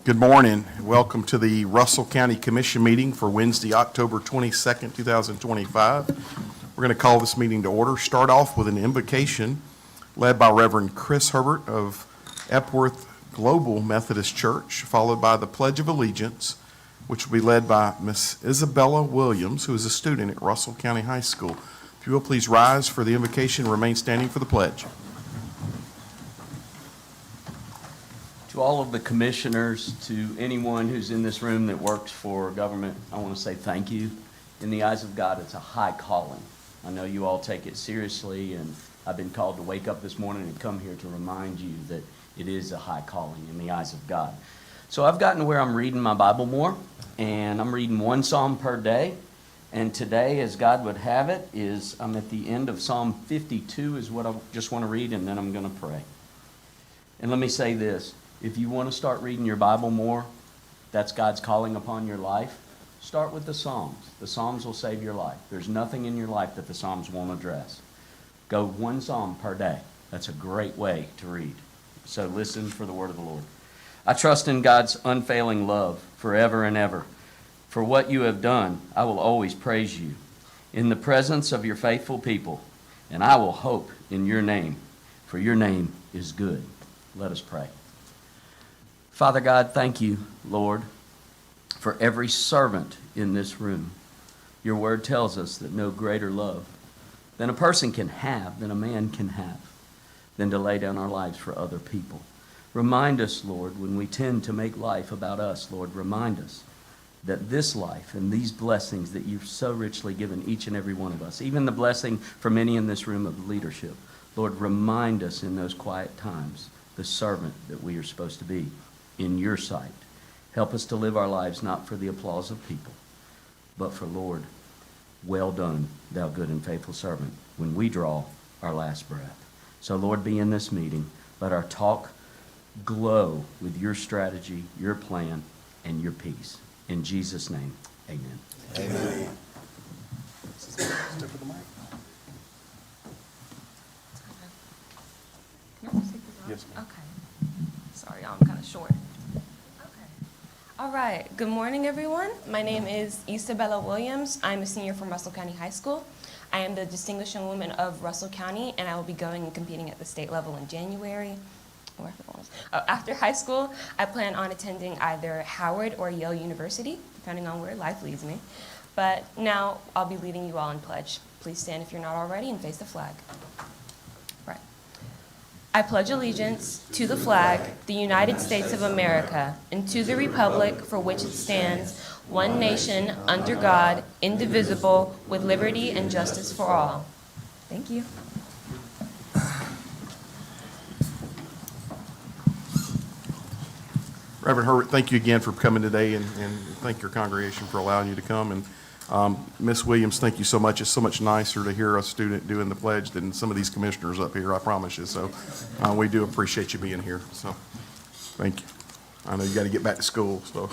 Good morning. Welcome to the Russell County Commission meeting for Wednesday, October 22nd, 2025. We're going to call this meeting to order. Start off with an invocation led by Reverend Chris Herbert of Epworth Global Methodist Church, followed by the Pledge of Allegiance, which will be led by Miss Isabella Williams, who is a student at Russell County High School. If you will, please rise for the invocation and remain standing for the pledge. To all of the commissioners, to anyone who's in this room that works for government, I want to say thank you. In the eyes of God, it's a high calling. I know you all take it seriously, and I've been called to wake up this morning and come here to remind you that it is a high calling in the eyes of God. So I've gotten to where I'm reading my Bible more, and I'm reading one psalm per day. And today, as God would have it, is I'm at the end of Psalm 52 is what I just want to read, and then I'm going to pray. And let me say this. If you want to start reading your Bible more, that's God's calling upon your life, start with the Psalms. The Psalms will save your life. There's nothing in your life that the Psalms won't address. Go one Psalm per day. That's a great way to read. So listen for the word of the Lord. I trust in God's unfailing love forever and ever. For what you have done, I will always praise you in the presence of your faithful people, and I will hope in your name, for your name is good. Let us pray. Father God, thank you, Lord, for every servant in this room. Your word tells us that no greater love than a person can have, than a man can have, than to lay down our lives for other people. Remind us, Lord, when we tend to make life about us, Lord, remind us that this life and these blessings that you've so richly given each and every one of us, even the blessing for many in this room of leadership, Lord, remind us in those quiet times the servant that we are supposed to be in your sight. Help us to live our lives not for the applause of people, but for, Lord, well done, thou good and faithful servant, when we draw our last breath. So, Lord, be in this meeting. Let our talk glow with your strategy, your plan, and your peace. In Jesus' name, amen. Amen. Yes, ma'am. Okay. Sorry, I'm kind of short. Okay. All right. Good morning, everyone. My name is Isabella Williams. I'm a senior from Russell County High School. I am the Distinguished Young Woman of Russell County, and I will be going and competing at the state level in January. After high school, I plan on attending either Howard or Yale University, depending on where life leads me. But now I'll be leading you all in pledge. Please stand if you're not already and face the flag. Right. I pledge allegiance to the flag, the United States of America, and to the republic for which it stands, one nation, under God, indivisible, with liberty and justice for all. Thank you. Reverend Herbert, thank you again for coming today, and thank your congregation for allowing you to come. And Ms. Williams, thank you so much. It's so much nicer to hear a student doing the pledge than some of these commissioners up here, I promise you. So we do appreciate you being here. So thank you. I know you got to get back to school, so.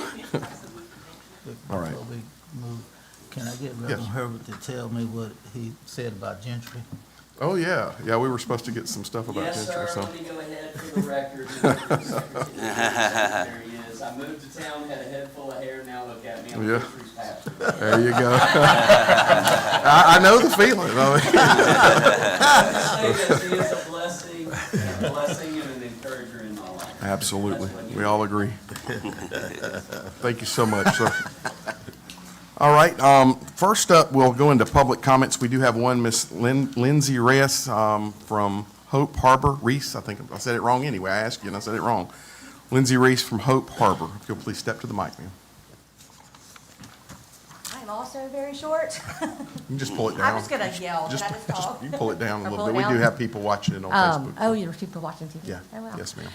All right. Before we move, can I get Reverend Yes. Herbert to tell me what he said about Gentry? Oh, yeah. Yeah, we were supposed to get some stuff about Yes, Gentry, sir. so. Let me go ahead for the record. There he is. I moved to town, had a head full of hair. Now look at me. I'm Yeah. Gentry's pastor. There you go. I know the feeling. He is a blessing and an encourager in my life. Absolutely. That's what he We is. all agree. Thank you so much, sir. All right, first up, we'll go into public comments. We do have one, Miss Lindsay Reyes from Hope Harbor. Reese, I think I said it wrong anyway. I asked you and I said it wrong. Lindsay Reese from Hope Harbor. If you'll please step to the mic, ma'am. I'm also very short. You can just pull it down. I'm just gonna yell. Can I just talk? You can pull it down a Or little pull bit. it We do down? have people watching it on Facebook. Oh, there's people watching TV? Yeah, Oh, wow. yes, ma'am.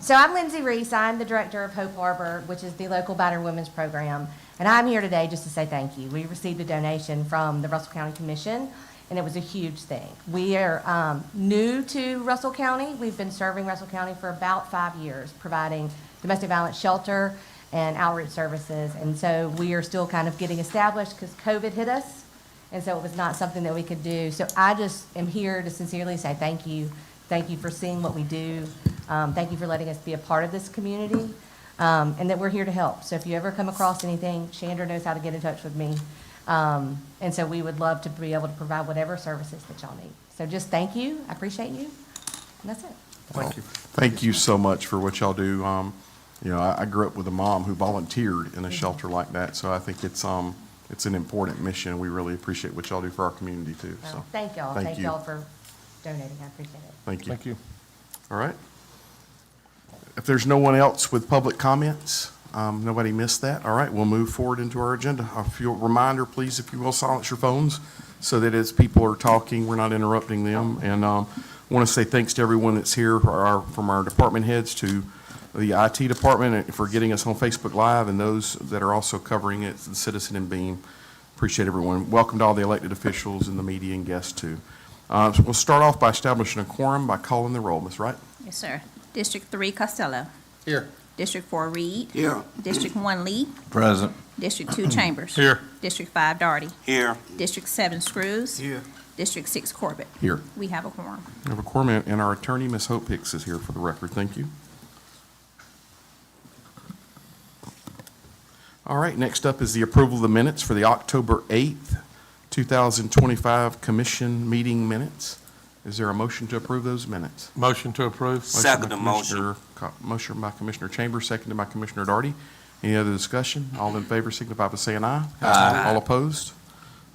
So I'm Lindsay Reese. I'm the director of Hope Harbor, which is the local battered women's program. And I'm here today just to say thank you. We received a donation from the Russell County Commission, and it was a huge thing. We are new to Russell County. We've been serving Russell County for about 5 years, providing domestic violence shelter and outreach services. And so we are still kind of getting established because COVID hit us. And so it was not something that we could do. So I just am here to sincerely say thank you. Thank you for seeing what we do. Thank you for letting us be a part of this community. and that we're here to help. So if you ever come across anything, Chandra knows how to get in touch with me. And so we would love to be able to provide whatever services that y'all need. So just thank you, I appreciate you, and that's it. Thank you. Thank you so much for what y'all do. You know, I grew up with a mom who volunteered in a shelter like that, so I think it's an important mission. We really appreciate what y'all do for our community too, so. Well, thank y'all. Thank Thank you. y'all for donating. I appreciate it. Thank you. Thank you. All right. If there's no one else with public comments, nobody missed that. All right, we'll move forward into our agenda. A few reminder, please, if you will, silence your phones so that as people are talking, we're not interrupting them. And I want to say thanks to everyone that's here, from our department heads to the IT department for getting us on Facebook Live, and those that are also covering it, the Citizen and Beam. Appreciate everyone. Welcome to all the elected officials and the media and guests too. So we'll start off by establishing a quorum by calling the roll. Ms. Wright? Yes, sir. District 3, Costello. Here. District 4, Reed. Here. District 1, Lee. Present. District 2, Chambers. Here. District 5, Darty. Here. District 7, Screws. Here. District 6, Corbett. Here. We have a quorum. We have a quorum, and our attorney, Ms. Hope Hicks, is here for the record. Thank you. All right, next up is the approval of the minutes for the October 8th, 2025 commission meeting minutes. Is there a motion to approve those minutes? Motion to approve. Second by the motion. Motion by Commissioner Chambers, seconded by Commissioner Darty. Any other discussion? All in favor signify by saying aye. Aye. All opposed?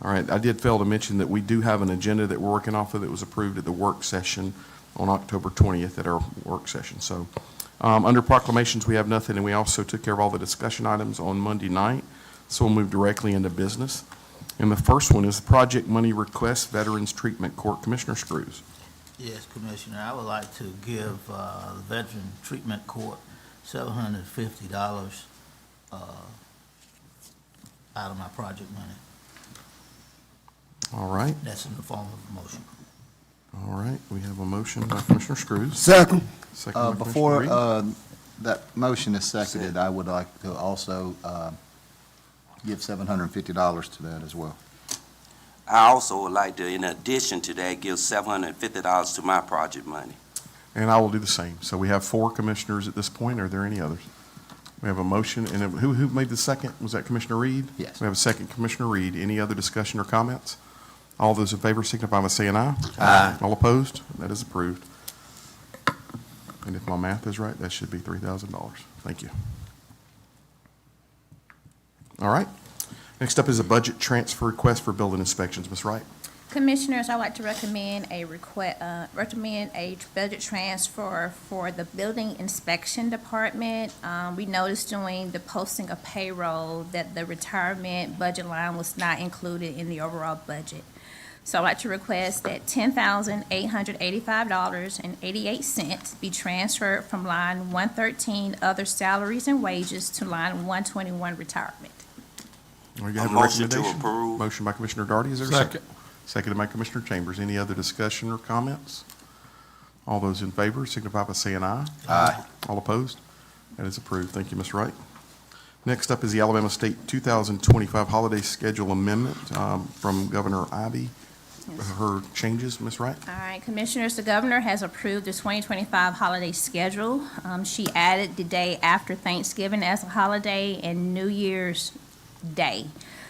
All right, I did fail to mention that we do have an agenda that we're working off of that was approved at the work session on October 20th at our work session. So under proclamations, we have nothing, and we also took care of all the discussion items on Monday night. So we'll move directly into business. And the first one is the project money request, Veterans Treatment Court. Commissioner Screws. Yes, Commissioner, I would like to give the Veteran Treatment Court $750 out of my project money. All right, That's in the form of a motion. all right. We have a motion by Commissioner Screws. Second. Second by Before Commissioner Reed. that motion is seconded, I would like to also give $750 to that as well. I also would like to, in addition to that, give $750 to my project money. And I will do the same. So we have 4 commissioners at this point. Are there any others? We have a motion, and who made the second? Was that Commissioner Reed? Yes. We have a second, Commissioner Reed. Any other discussion or comments? All those in favor signify by saying aye. Aye. All opposed? That is approved. And if my math is right, that should be $3,000. Thank you. All right. Next up is a budget transfer request for building inspections. Ms. Wright? Commissioners, I'd like to recommend a budget transfer for the Building Inspection Department. We noticed during the posting of payroll that the retirement budget line was not included in the overall budget. So I'd like to request that $10,885.88 be transferred from line 113, other salaries and wages, to line 121, retirement. Are you have A a motion to recommendation? approve. Motion by Commissioner Darty. Is there a second? Seconded by Commissioner Chambers. Any other discussion or comments? All those in favor signify by saying aye. Aye. All opposed? That is approved. Thank you, Ms. Wright. Next up is the Alabama State 2025 Holiday Schedule Amendment from Governor Ivey. Her changes, Ms. Wright? All right, Commissioners, the governor has approved the 2025 holiday schedule. She added the day after Thanksgiving as a holiday and New Year's Day.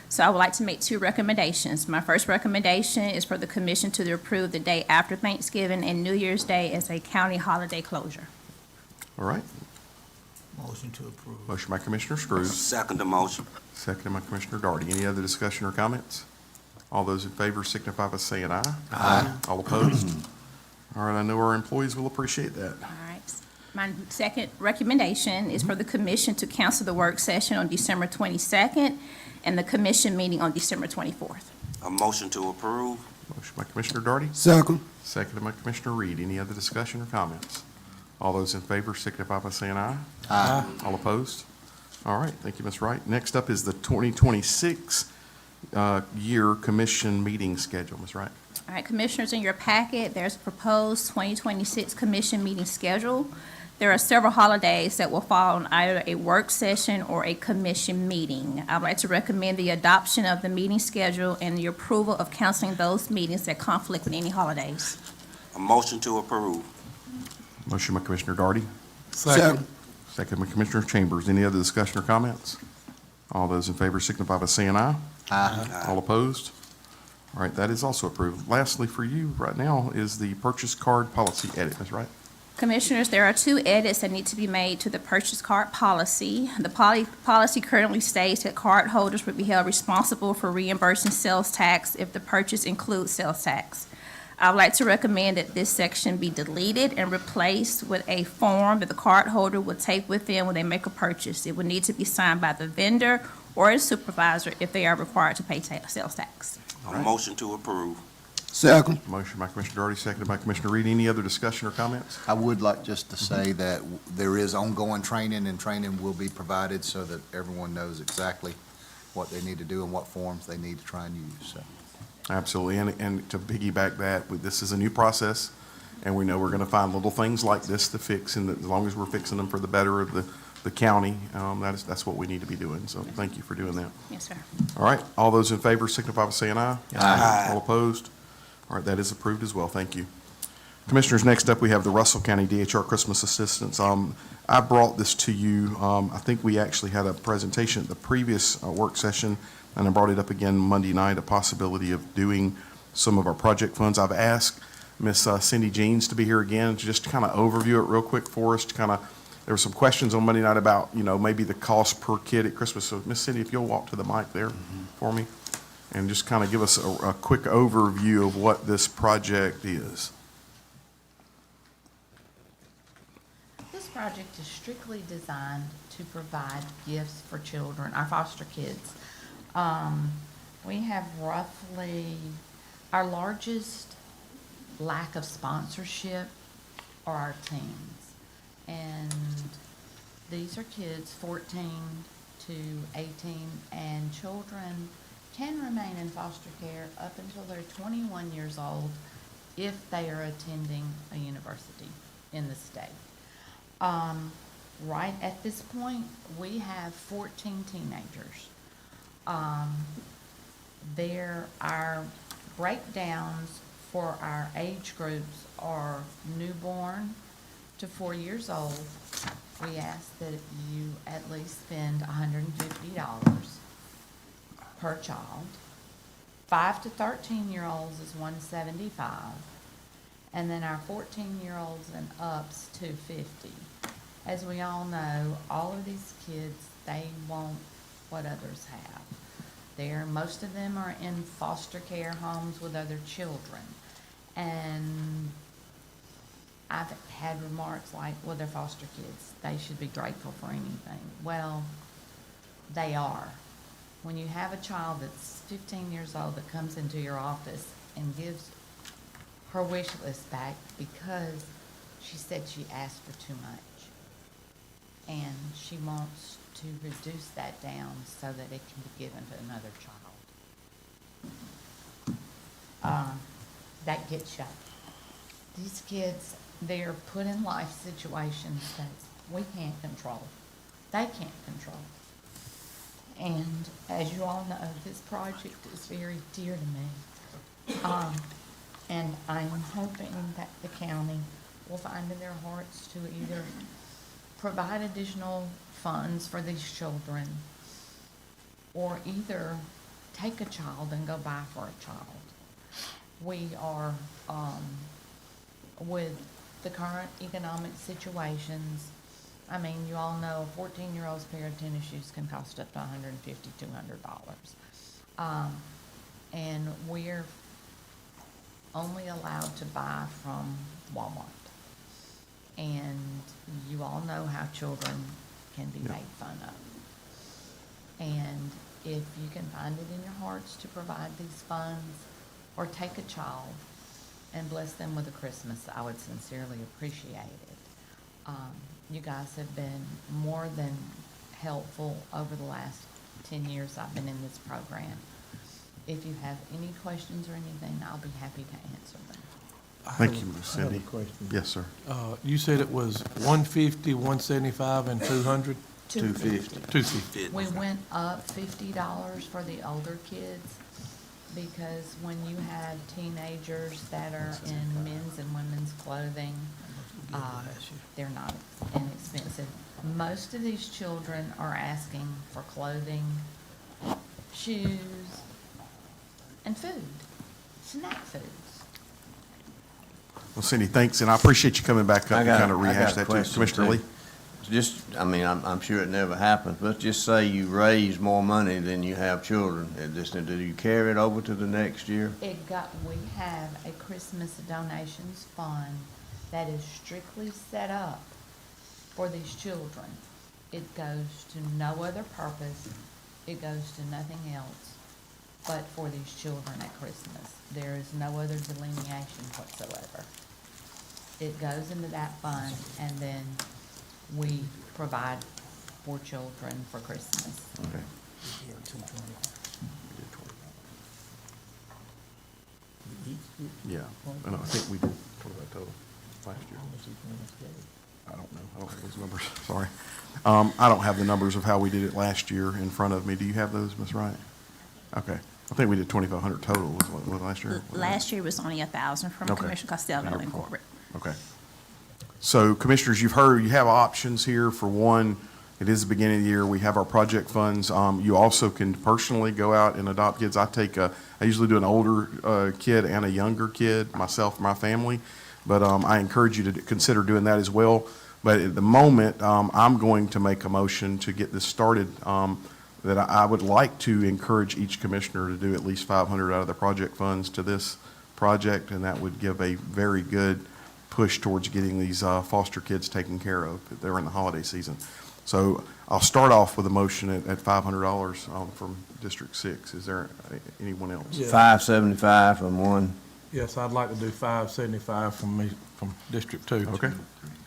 So I would like to make 2 recommendations. My first recommendation is for the commission to approve the day after Thanksgiving and New Year's Day as a county holiday closure. All right. Motion to approve. Motion by Commissioner Screws, Second the motion. seconded by Commissioner Darty. Any other discussion or comments? All those in favor signify by saying aye. Aye. All opposed? All right, I know our employees will appreciate that. All right. My second recommendation is for the commission to cancel the work session on December 22nd and the commission meeting on December 24th. A motion to approve. Motion by Commissioner Darty, Second. seconded by Commissioner Reed. Any other discussion or comments? All those in favor signify by saying aye. Aye. All opposed? All right, thank you, Ms. Wright. Next up is the 2026 year commission meeting schedule. Ms. Wright? All right, Commissioners, in your packet, there's a proposed 2026 commission meeting schedule. There are several holidays that will fall on either a work session or a commission meeting. I'd like to recommend the adoption of the meeting schedule and the approval of canceling those meetings that conflict with any holidays. A motion to approve. Motion by Commissioner Darty, Second. Second by Commissioner Chambers. Any other discussion or comments? All those in favor signify by saying aye. Aye. All opposed? All right, that is also approved. Lastly, for you right now is the purchase card policy edit, Ms. Wright. Commissioners, there are 2 edits that need to be made to the purchase card policy. The policy currently states that card holders would be held responsible for reimbursing sales tax if the purchase includes sales tax. I would like to recommend that this section be deleted and replaced with a form that the card holder would take with them when they make a purchase. It would need to be signed by the vendor or a supervisor if they are required to pay sales tax. A motion to approve. Second. Motion by Commissioner Doherty, seconded by Commissioner Reed. Any other discussion or comments? I would like just to say that there is ongoing training, and training will be provided so that everyone knows exactly what they need to do and what forms they need to try and use, so. Absolutely, and to piggyback that, this is a new process, and we know we're going to find little things like this to fix, and as long as we're fixing them for the better of the county, that's what we need to be doing, so thank you for doing that. Yes, sir. All right, all those in favor signify by saying aye. Aye. All opposed? All right, that is approved as well, thank you. Commissioners, next up, we have the Russell County DHR Christmas Assistance. I brought this to you, I think we actually had a presentation at the previous work session, and I brought it up again Monday night, a possibility of doing some of our project funds. I've asked Miss Cindy Jeans to be here again, to just kind of overview it real quick for us, to kind of, there were some questions on Monday night about, maybe the cost per kid at Christmas. So Miss Cindy, if you'll walk to the mic there for me, and just kind of give us a quick overview of what this project is. This project is strictly designed to provide gifts for children, our foster kids. We have roughly, our largest lack of sponsorship are our teens. And these are kids 14 to 18, and children can remain in foster care up until they're 21 years old if they are attending a university in the state. Right at this point, we have 14 teenagers. Our breakdowns for our age groups are newborn to 4 years old. We ask that you at least spend $150 per child. 5 to 13-year-olds is $175, and then our 14-year-olds and ups $250. As we all know, all of these kids, they want what others have. Most of them are in foster care homes with other children, and I've had remarks like, well, they're foster kids, they should be grateful for anything. Well, they are. When you have a child that's 15 years old that comes into your office and gives her wish list back because she said she asked for too much, and she wants to reduce that down so that it can be given to another child, that gets you. These kids, they're put in life situations that we can't control. They can't control. And as you all know, this project is very dear to me. And I'm hoping that the county will find in their hearts to either provide additional funds for these children, or either take a child and go buy for a child. We are, with the current economic situations, I mean, you all know a 14-year-old's pair of tennis shoes can cost up to $150, $200. And we're only allowed to buy from Walmart. And you all know how children can be made fun of. And if you can find it in your hearts to provide these funds, or take a child and bless them with a Christmas, I would sincerely appreciate it. You guys have been more than helpful over the last 10 years I've been in this program. If you have any questions or anything, I'll be happy to answer them. Thank you, Ms. I have Cindy. a question. Yes, sir. You said it was 150, 175, and 200? 250. 250. We went up $50 for the older kids, because when you have teenagers that are in men's and women's clothing, they're not inexpensive. Most of these children are asking for clothing, shoes, and food, snack foods. Well, Cindy, thanks, and I appreciate you coming back up and kind of rehash that too. Commissioner Lee? Just, I mean, I'm sure it never happens, but just say you raise more money than you have children. Do you carry it over to the next year? We have a Christmas donations fund that is strictly set up for these children. It goes to no other purpose. It goes to nothing else but for these children at Christmas. There is no other delineation whatsoever. It goes into that fund, and then we provide for children for Christmas. Okay. Yeah, and I think we did, what was that total last year? I don't know, I don't have those numbers, sorry. I don't have the numbers of how we did it last year in front of me. Do you have those, Ms. Wright? Okay, I think we did 2,500 total, was last year? Last year was only 1,000 from Okay. Commissioner Costello and corporate. Okay. So Commissioners, you've heard, you have options here. For one, it is the beginning of the year. We have our project funds. You also can personally go out and adopt kids. I usually do an older kid and a younger kid, myself, my family. But I encourage you to consider doing that as well. But at the moment, I'm going to make a motion to get this started, that I would like to encourage each commissioner to do at least 500 out of the project funds to this project, and that would give a very good push towards getting these foster kids taken care of. They're in the holiday season. So I'll start off with a motion at $500 from District 6. Is there anyone else? Yeah. $575 from one. Yes, I'd like to do 575 from District 2. Okay,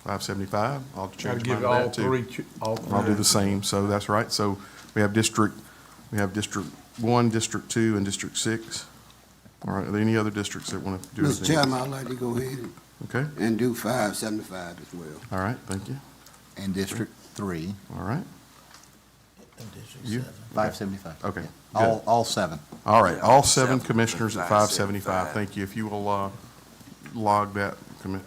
575. I'll Try to change give mine it to all that too. three, all I'll do three. the same, so that's right. So we have District 1, District 2, and District 6. All right, are there any other districts that want to do Mr. anything? Chairman, I'd like to go ahead Okay, and do 575 as well. all right, thank you. And District 3, All right, And District You? 7. 575. okay, Yeah. good. All 7. All right, Yeah, all seven 7 commissioners at 575. 575. Thank you. If you will log that,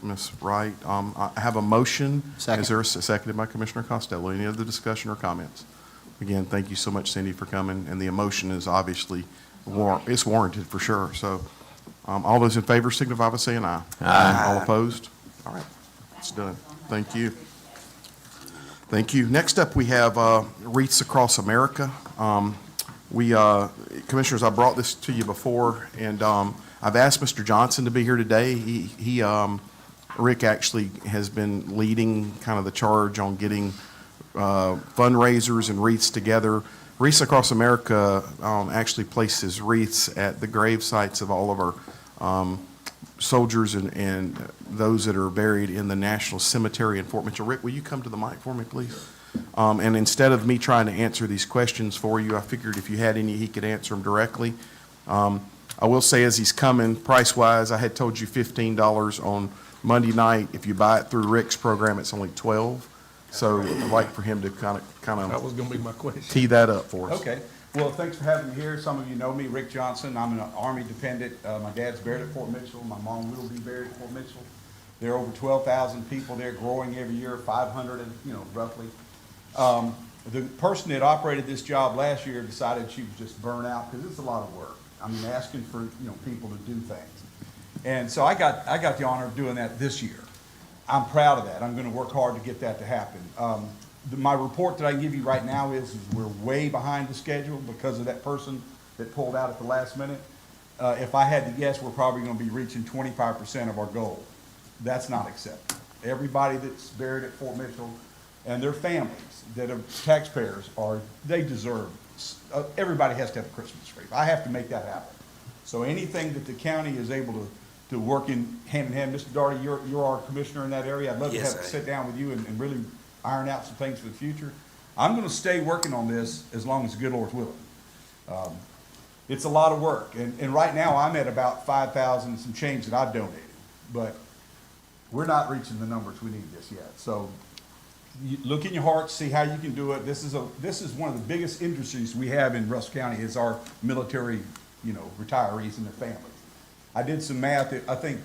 Ms. Wright. I have a motion. Second. Is there a seconded by Commissioner Costello? Any other discussion or comments? Again, thank you so much, Cindy, for coming, and the emotion is obviously, it's warranted for sure. So all those in favor signify by saying aye. Aye. All opposed? All right, it's done. Thank you. Thank you. Next up, we have Wreaths Across America. Commissioners, I brought this to you before, and I've asked Mr. Johnson to be here today. Rick actually has been leading kind of the charge on getting fundraisers and wreaths together. Wreaths Across America actually places wreaths at the grave sites of all of our soldiers and those that are buried in the National Cemetery in Fort Mitchell. Rick, will you come to the mic for me, please? And instead of me trying to answer these questions for you, I figured if you had any, he could answer them directly. I will say as he's coming, price-wise, I had told you $15 on Monday night. If you buy it through Rick's program, it's only $12. So I'd like for him to kind That of was gonna be my question. tee that up for us. Okay, well, thanks for having me here. Some of you know me, Rick Johnson. I'm an Army dependent. My dad's buried at Fort Mitchell. My mom will be buried at Fort Mitchell. There are over 12,000 people there, growing every year, 500, roughly. The person that operated this job last year decided she was just burnt out because it's a lot of work. I mean, asking for, people to do things. And so I got the honor of doing that this year. I'm proud of that. I'm going to work hard to get that to happen. My report that I can give you right now is we're way behind the schedule because of that person that pulled out at the last minute. If I had to guess, we're probably going to be reaching 25% of our goal. That's not acceptable. Everybody that's buried at Fort Mitchell and their families that are taxpayers they deserve, everybody has to have a Christmas tree. I have to make that happen. So anything that the county is able to work in hand, Mr. Daugherty, you're our commissioner in that area. I'd love to Yes, have sir. sit down with you and really iron out some things for the future. I'm gonna stay working on this as long as the good Lord's willing. It's a lot of work, and right now I'm at about 5,000 and some change that I've donated, but we're not reaching the numbers we need just yet. So you look in your heart, see how you can do it. This is one of the biggest industries we have in Russell County is our military, retirees and their families. I did some math. I think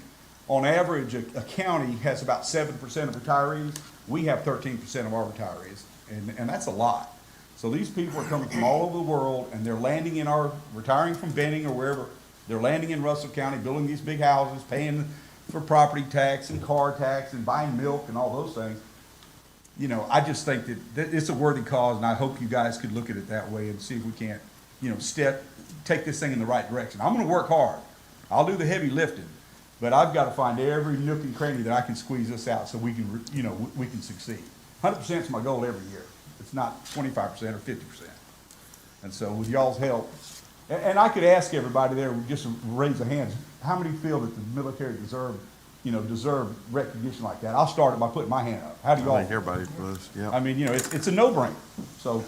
on average, a county has about 7% of retirees. we have 13% of our retirees, and that's a lot. So these people are coming from all over the world, and they're landing in retiring from Benning or wherever, they're landing in Russell County, building these big houses, paying for property tax and car tax and buying milk and all those things. You know, I just think that it's a worthy cause, and I hope you guys could look at it that way and see if we can't, you know, take this thing in the right direction. I'm gonna work hard. I'll do the heavy lifting, but I've got to find every nook and cranny that I can squeeze this out so we can, you know, we can succeed. 100% is my goal every year. It's not 25% or 50%. And so with y'all's help, and I could ask everybody there, just raise their hands, how many feel that the military deserve recognition like that? I'll start it by putting my hand up. How do y'all? I think everybody does, yeah. I mean, you know, it's a no-brainer. So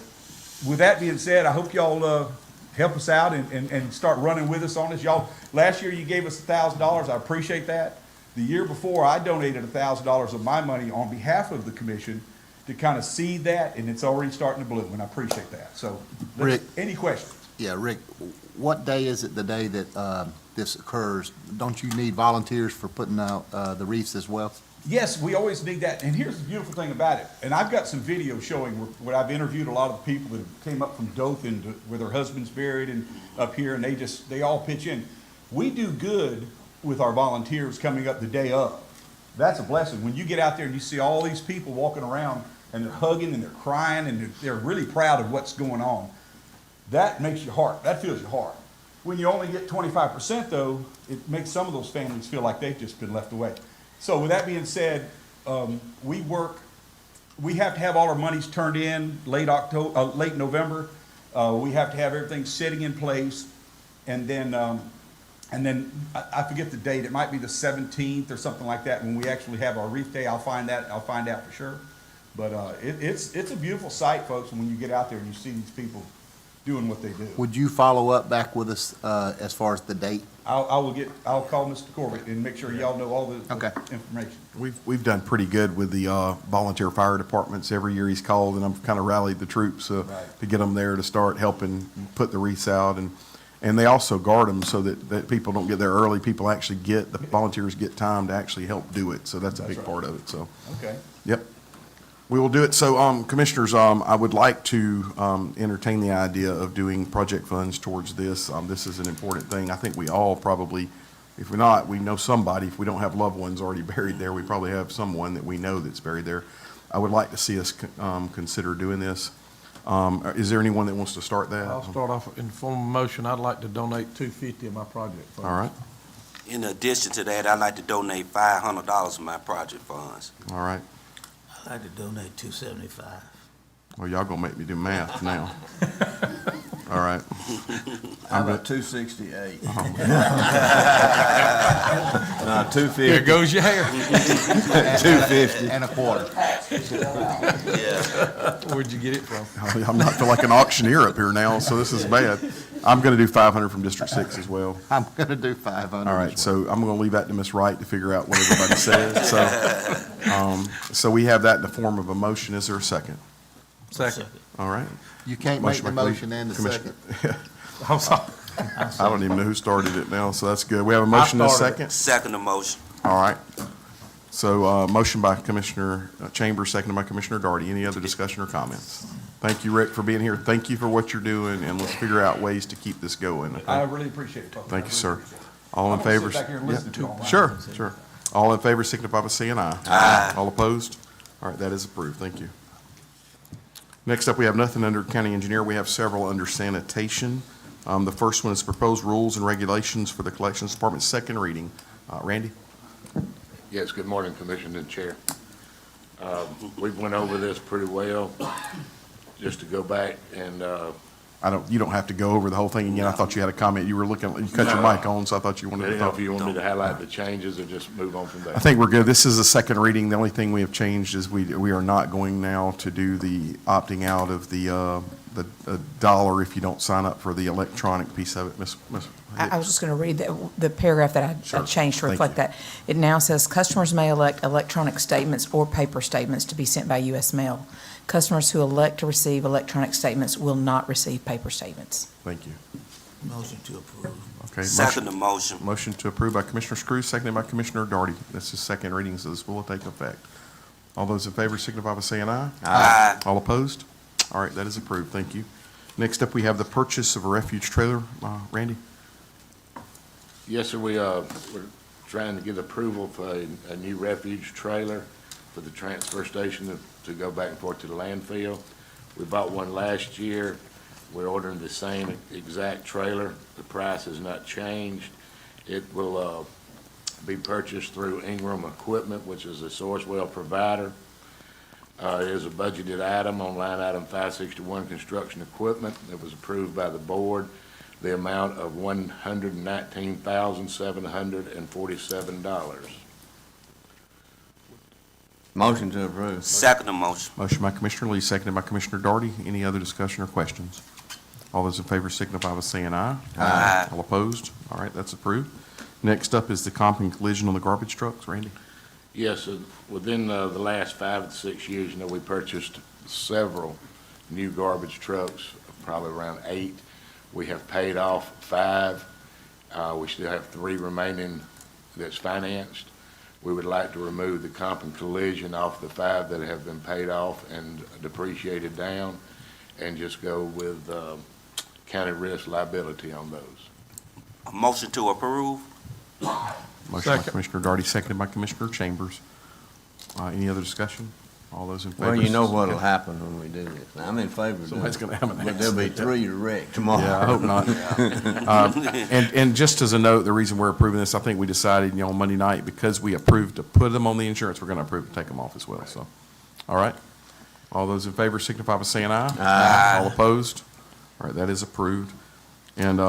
with that being said, I hope y'all help us out and start running with us on this. Y'all, last year you gave us $1,000. I appreciate that. The year before, I donated $1,000 of my money on behalf of the commission to kind of seed that, and it's already starting to bloom, and I appreciate that. So, Rick. Any questions? Yeah, Rick, what day is it the day that this occurs? Don't you need volunteers for putting out the wreaths as well? Yes, we always need that. And here's the beautiful thing about it. And I've got some video showing where I've interviewed a lot of the people that came up from Dothan where their husband's buried and up here, and they all pitch in. We do good with our volunteers coming up the day of. That's a blessing. When you get out there and you see all these people walking around and they're hugging and they're crying and they're really proud of what's going on, that makes your heart, that fills your heart. When you only get 25% though, it makes some of those families feel like they've just been left away. So with that being said, we have to have all our monies turned in late November. We have to have everything sitting in place. And then I forget the date, it might be the 17th or something like that when we actually have our wreath day. I'll find out for sure. But it's a beautiful sight, folks, when you get out there and you see these people doing what they do. Would you follow up back with us as far as the date? I'll call Mr. Corbett and make sure y'all know all the information. We've done pretty good with the volunteer fire departments. Every year he's called, and I've kind of rallied the troops to get them there to start helping put the wreaths out. And they also guard them so that people don't get there early. People actually the volunteers get time to actually help do it. So that's a big part of it, so. Okay. Yep. We will do it. So, Commissioners, I would like to entertain the idea of doing project funds towards this. This is an important thing. I think we all probably, if we're not, we know somebody. If we don't have loved ones already buried there, we probably have someone that we know that's buried there. I would like to see us consider doing this. Is there anyone that wants to start that? I'll start off in form of motion. I'd like to donate $250 of my project funds. All right. In addition to that, I'd like to donate $500 of my project funds. All right. I'd like to donate $275. Well, y'all gonna make me do math now. All right. How about 268? Oh. No, 250. Here goes your hair. 250. And a quarter. Where'd you get it from? I'm not feel like an auctioneer up here now, so this is bad. I'm gonna do 500 from District 6 as well. I'm gonna do 500. All right, so I'm gonna leave that to Ms. Wright to figure out what everybody says. So we have that in the form of a motion. Is there a second? Second. All right. You can't make the by motion and the Commissioner- second. I'm sorry. I don't even know who started it now, so that's good. We have a motion and a started second? Second motion. All right. So, motion by Commissioner Chambers, seconded by Commissioner Darty. Any other discussion or comments? Thank you, Rick, for being here. Thank you for what you're doing, and let's figure out ways to keep this going. okay? I really appreciate it, folks. Thank I you, really sir. appreciate it. All in I'm gonna favor? sit back here and listen to you all night. Sure, sure. All in favor, signify by saying aye. Aye. All opposed? All right, that is approved. Thank you. Next up, we have nothing under county engineer. We have several under sanitation. The first one is proposed rules and regulations for the collections department, second reading. Randy? Yes, good morning, Commissioner and Chair. We went over this pretty well, just to go back and, You don't have to go over the whole thing again. I thought you had a comment. You cut your mic on, so I thought you I wanted to didn't know talk. if you want me to highlight the changes or just move on from there. I think we're good. This is a second reading. The only thing we have changed is we are not going now to do the opting out of the dollar if you don't sign up for the electronic piece of it. Miss I was just going to read the paragraph that I Sure. changed to Thank reflect you. that. It now says, customers may elect electronic statements or paper statements to be sent by U.S. mail. Customers who elect to receive electronic statements will not receive paper statements. Thank you. Motion to approve. Okay. Second motion. Motion to approve by Commissioner Screws, seconded by Commissioner Darty. This is second reading, so this will take effect. All those in favor signify by saying aye. Aye. All opposed? All right, that is approved. Thank you. Next up, we have the purchase of a refuge trailer. Randy? Yes, sir, we're trying to get approval for a new refuge trailer for the transfer station to go back and forth to the landfill. We bought one last year. We're ordering the same exact trailer. The price has not changed. It will be purchased through Ingram Equipment, which is a Sourcewell provider. It is a budgeted item on line item 561, construction equipment. It was approved by the board. The amount of $119,747. Motion to approve. Second the motion. Motion by Commissioner Lee, seconded by Commissioner Darty. Any other discussion or questions? All those in favor signify by saying aye. Aye. All opposed? All right, that's approved. Next up is the comp and collision on the garbage trucks. Randy? Yes, within the last 5 to 6 years, we purchased several new garbage trucks, probably around 8. We have paid off 5. We still have 3 remaining that's financed. We would like to remove the comp and collision off the 5 that have been paid off and depreciated down, and just go with county risk liability on those. A motion to approve? Motion by Commissioner Darty, seconded by Commissioner Chambers. Any other discussion? All those in favor? Well, you know what'll happen when we do this. Now, I'm in favor of doing Somebody's it, gonna have an but there'll be accident. 3 to wreck tomorrow. Yeah, I hope not. And just as a note, the reason we're approving this, I think we decided, on Monday night, because we approved to put them on the insurance, we're going to approve to take them off as well, so. All right. All those in favor signify by saying aye. Aye. All opposed? All right, that is approved. And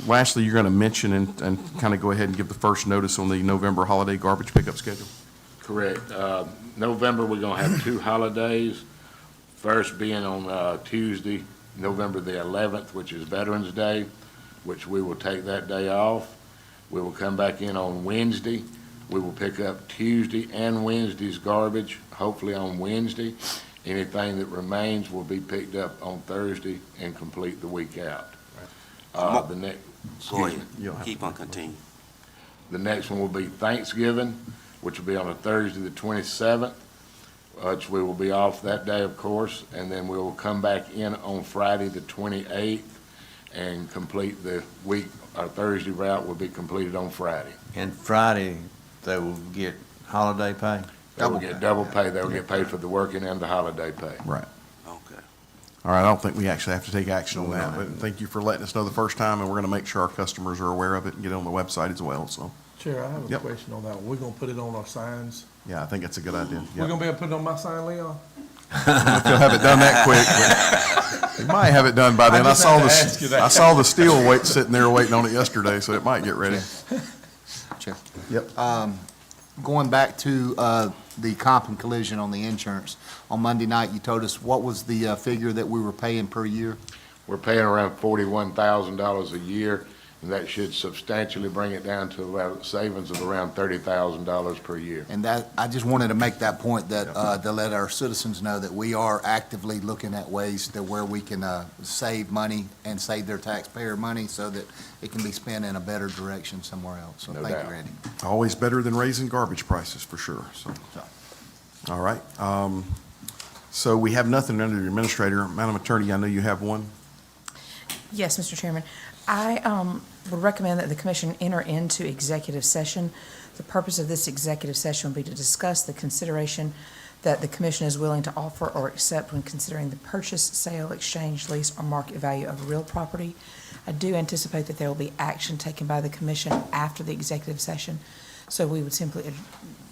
lastly, you're going to mention and kind of go ahead and give the first notice on the November holiday garbage pickup schedule. Correct. November, we're going to have 2 holidays. First being on Tuesday, November the 11th, which is Veterans Day, which we will take that day off. We will come back in on Wednesday. We will pick up Tuesday and Wednesday's garbage, hopefully on Wednesday. Anything that remains will be picked up on Thursday and complete the week out. The next, Go ahead. You'll have Keep to on make a motion. continuing. The next one will be Thanksgiving, which will be on a Thursday, the 27th, which we will be off that day, of course, and then we will come back in on Friday, the 28th, and complete the week. Our Thursday route will be completed on Friday. And Friday, they will get holiday pay? They will get double pay. They will get paid for the working and the holiday pay. Right. Okay. All right, I don't think we actually have to take action on that, but thank you for letting us know the first time, and we're going to make sure our customers are aware of it and get it on the website as well, so. Chair, I have a Yep. question on that one. We're gonna put it on our signs. Yeah, I think that's a good idea. We're Yep. gonna be able to put it on my sign, Leon? If you'll have it done that quick, but you might have it done by then. I just saw had to ask you that. I saw the steel weight sitting there waiting on it yesterday, so it might get ready. Chair. Yep. Going back to the comp and collision on the insurance, on Monday night, you told us what was the figure that we were paying per year? We're paying around $41,000 a year, and that should substantially bring it down to about savings of around $30,000 per year. And that, I just wanted to make that point that, to let our citizens know that we are actively looking at ways to where we can save money and save their taxpayer money so that it can be spent in a better direction somewhere else. So No thank doubt. you, Randy. Always better than raising garbage prices, for sure, so. All right. So we have nothing under the administrator. Madam Attorney, I know you have one. Yes, Mr. Chairman. I would recommend that the commission enter into executive session. The purpose of this executive session will be to discuss the consideration that the commission is willing to offer or accept when considering the purchase, sale, exchange, lease, or market value of real property. I do anticipate that there will be action taken by the commission after the executive session. So we would simply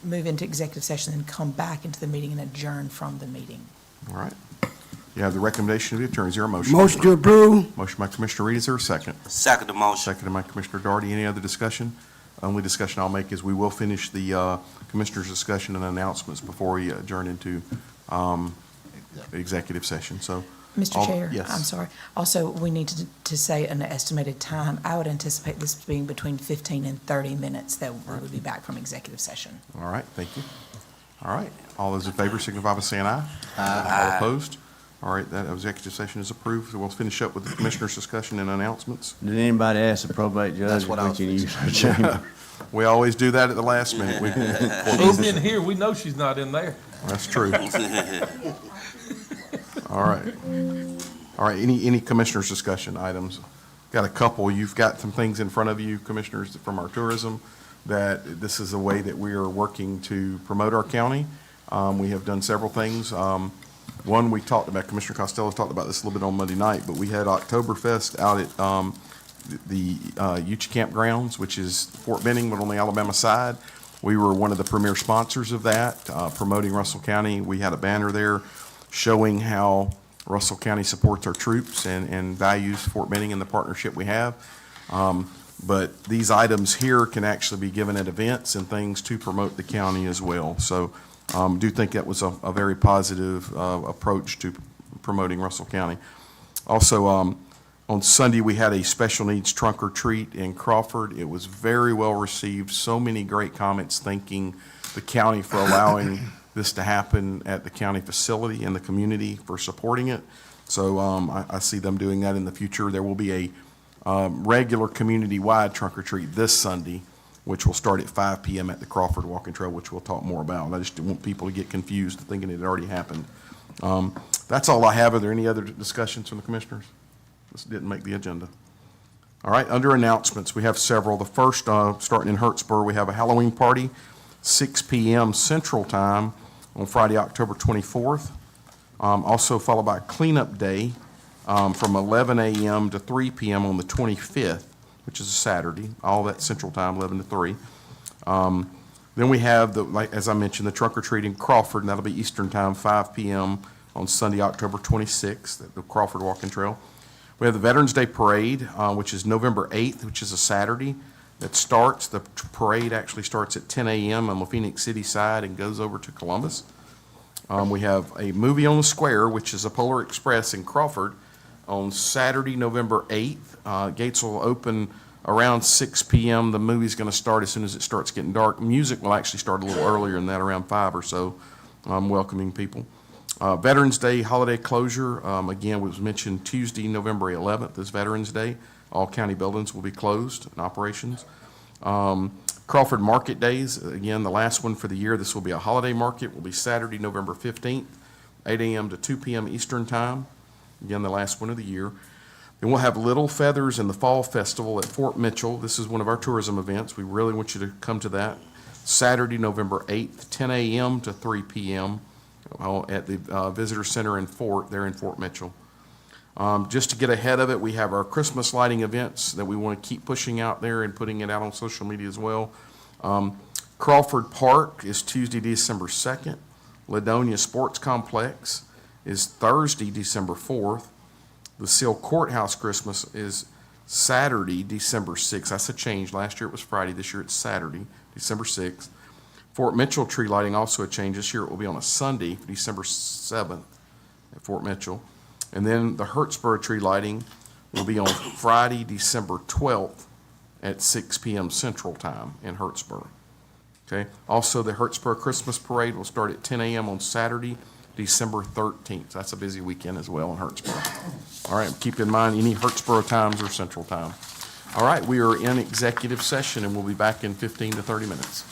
move into executive session and come back into the meeting and adjourn from the meeting. All right. You have the recommendation of the attorney. Is there a motion? Motion to approve? Motion by Commissioner Reed. Is there a second? Second the motion. Seconded by Commissioner Darty. Any other discussion? Only discussion I'll make is we will finish the commissioners' discussion and announcements before we adjourn into executive session, so. Mr. Chair? Yes. I'm sorry. Also, we need to say an estimated time. I would anticipate this being between 15 and 30 minutes that we would be back from executive session. All right, thank you. All right, all those in favor signify by saying aye. Aye. All opposed? All right, that executive session is approved. So we'll finish up with the commissioners' discussion and announcements. Did anybody ask the probate judge That's if what I we was can use fixing. her chamber? We always do that at the last minute. She's in here, we know she's not in there. That's true. All right. All right, any commissioners' discussion items? Got a couple. You've got some things in front of you, commissioners, from our tourism, that this is a way that we are working to promote our county. We have done several things. One, we talked about, Commissioner Costello talked about this a little bit on Monday night, but we had Oktoberfest out at the Uchi Campgrounds, which is Fort Benning, but on the Alabama side. We were one of the premier sponsors of that, promoting Russell County. We had a banner there showing how Russell County supports our troops and values Fort Benning and the partnership we have. But these items here can actually be given at events and things to promote the county as well. So do think that was a very positive approach to promoting Russell County. Also, on Sunday, we had a special needs trunk or treat in Crawford. It was very well received. So many great comments thanking the county for allowing this to happen at the county facility and the community for supporting it. So I see them doing that in the future. There will be a regular community-wide trunk or treat this Sunday, which will start at 5 p.m. at the Crawford Walking Trail, which we'll talk more about. I just didn't want people to get confused thinking it had already happened. That's all I have. Are there any other discussions from the commissioners? This didn't make the agenda. All right, under announcements, we have several. The first, starting in Hurtsburg, we have a Halloween party, 6 p.m. Central Time on Friday, October 24th. Also followed by Cleanup Day from 11 a.m. to 3 p.m. on the 25th, which is a Saturday, all that Central Time, 11 to 3. Then we have, as I mentioned, the trunk or treat in Crawford, and that'll be Eastern Time, 5 p.m. on Sunday, October 26th at the Crawford Walking Trail. We have the Veterans Day Parade, which is November 8th, which is a Saturday. The parade actually starts at 10 a.m. on the Phoenix City side and goes over to Columbus. We have a movie on the square, which is a Polar Express in Crawford on Saturday, November 8th. Gates will open around 6 p.m. The movie's going to start as soon as it starts getting dark. Music will actually start a little earlier than that, around 5 or so, welcoming people. Veterans Day holiday closure, again, was mentioned Tuesday, November 11th is Veterans Day. All county buildings will be closed in operations. Crawford Market Days, again, the last one for the year. This will be a holiday market. Will be Saturday, November 15th, 8 a.m. to 2 p.m. Eastern Time. Again, the last one of the year. Then we'll have Little Feathers in the Fall Festival at Fort Mitchell. This is one of our tourism events. We really want you to come to that. Saturday, November 8th, 10 a.m. to 3 p.m. At the Visitor Center in Fort Mitchell. Just to get ahead of it, we have our Christmas lighting events that we want to keep pushing out there and putting it out on social media as well. Crawford Park is Tuesday, December 2nd. Ladonia Sports Complex is Thursday, December 4th. The Seal Courthouse Christmas is Saturday, December 6th. That's a change. Last year it was Friday. This year it's Saturday, December 6th. Fort Mitchell tree lighting, also a change. This year it will be on a Sunday, December 7th at Fort Mitchell. And then the Hurtsburg tree lighting will be on Friday, December 12th at 6 p.m. Central Time in Hurtsburg. Okay. Also, the Hurtsburg Christmas Parade will start at 10 a.m. on Saturday, December 13th. That's a busy weekend as well in Hurtsburg. All right, keep in mind any Hurtsburg times or Central Time. All right, we are in executive session, and we'll be back in 15 to 30 minutes.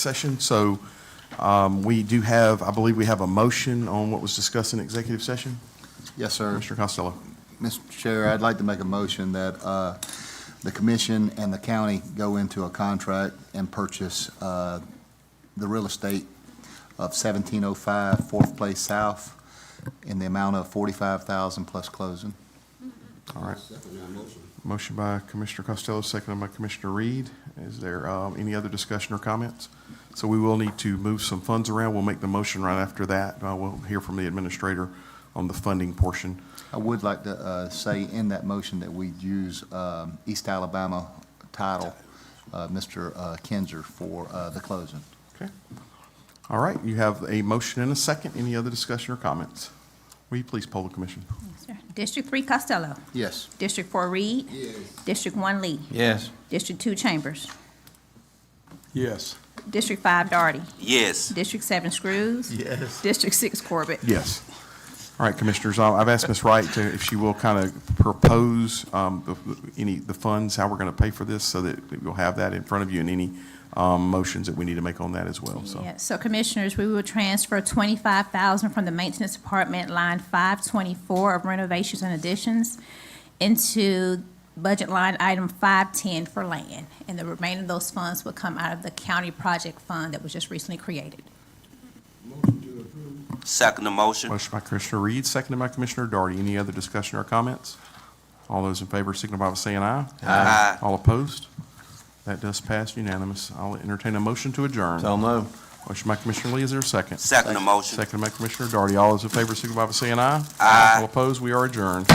session. So we do have, I believe we have a motion on what was discussed in executive session. Yes, sir. Mr. Costello. Mr. Chair, I'd like to make a motion that the commission and the county go into a contract and purchase the real estate of 1705 Fourth Place South in the amount of $45,000 plus closing. All right. Second that motion. Motion by Commissioner Costello, seconded by Commissioner Reed. Is there any other discussion or comments? So we will need to move some funds around. We'll make the motion right after that. We'll hear from the administrator on the funding portion. I would like to say in that motion that we use East Alabama title, Mr. Kinzer, for the closing. Okay. All right, you have a motion and a second. Any other discussion or comments? Will you please poll the commission? Yes, sir. District 3 Costello. Yes. District 4 Reed. Yes. District 1 Lee. Yes. District 2 Chambers. Yes. District 5 Darty. Yes. District 7 Screws. Yes. District 6 Corbett. Yes. All right, Commissioners, I've asked Ms. Wright to, if she will kind of propose the funds, how we're going to pay for this, so that you'll have that in front of you, and any motions that we need to make on that as well, so. Yeah, so Commissioners, we will transfer $25,000 from the Maintenance Department, line 524 of renovations and additions, into budget line item 510 for land. And the remainder of those funds will come out of the county project fund that was just recently created. Motion to approve. Second the motion. Motion by Commissioner Reed, seconded by Commissioner Darty. Any other discussion or comments? All those in favor signify by saying aye. Aye. All opposed? That does pass unanimous. I'll entertain a motion to adjourn. So moved. Motion by Commissioner Lee, is there a second? Second the motion. Seconded by Commissioner Darty. All those in favor signify by saying aye. Aye. All opposed? We are adjourned.